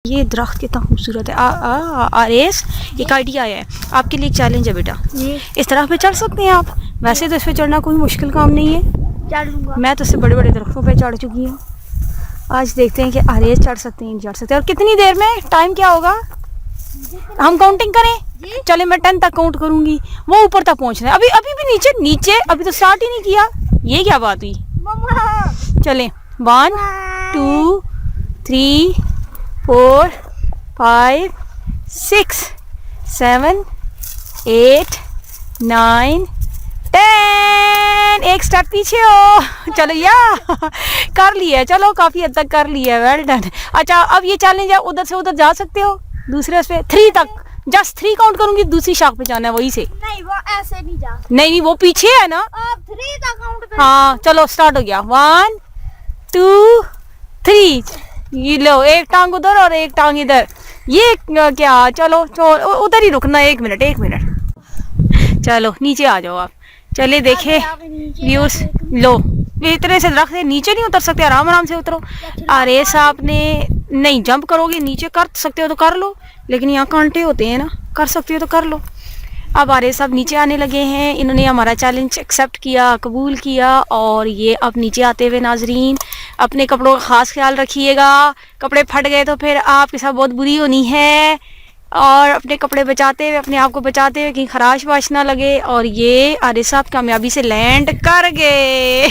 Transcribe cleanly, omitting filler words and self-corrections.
ये दरख्त कितना खूबसूरत है। आरेस, एक आइडिया है आपके लिए, एक चैलेंज है बेटा। इस तरह पे चढ़ सकते हैं आप। वैसे तो इस पे चढ़ना कोई मुश्किल काम नहीं है, चढ़ूंगा। मैं तो इससे बड़े बड़े दरख्तों पे चढ़ चुकी हूँ। आज देखते हैं कि आरेस चढ़ सकते हैं, चढ़ सकते हैं। और कितनी देर में, टाइम क्या होगा, हम काउंटिंग करें? चले मैं 10 तक काउंट करूंगी। वो ऊपर तक पहुंचना है। अभी अभी भी नीचे नीचे, अभी तो स्टार्ट ही नहीं किया। ये क्या बात हुई? चले 1 2 3 4 5 6 7 8 9 10। एक स्टेप पीछे हो। चलो या कर लिया, चलो काफी हद तक कर लिया, वेल डन। अच्छा अब ये चैलेंज है, उधर से उधर जा सकते हो दूसरे उस पे 3 तक, जस्ट 3 काउंट करूंगी, दूसरी शाख पे जाना है वही से। नहीं वो ऐसे नहीं जा, नहीं वो पीछे है ना। आप 3 तक काउंट करें। हाँ चलो स्टार्ट हो गया। 1 2 3। ये लो, एक टांग उधर और एक टांग इधर। ये क्या, चलो उधर ही रुकना, 1 मिनट 1 मिनट। चलो नीचे आ जाओ आप। चले देखे व्यूज। लो इतने से दरख्त नीचे नहीं उतर सकते, आराम आराम से उतरो। अरे साहब ने नहीं, जंप करोगे नीचे कर सकते हो तो कर लो, लेकिन यहाँ कांटे होते हैं ना, कर सकते हो तो कर लो। अब आरे साहब नीचे आने लगे हैं, इन्होंने हमारा चैलेंज एक्सेप्ट किया, कबूल किया। और ये अब नीचे आते हुए नाजरीन अपने कपड़ों का खास ख्याल रखिएगा। कपड़े फट गए तो फिर आपके साथ बहुत बुरी होनी है। और अपने कपड़े बचाते हुए, अपने आप को बचाते हुए कहीं खराश वाश ना लगे। और ये आरे साहब कामयाबी से लैंड कर गए।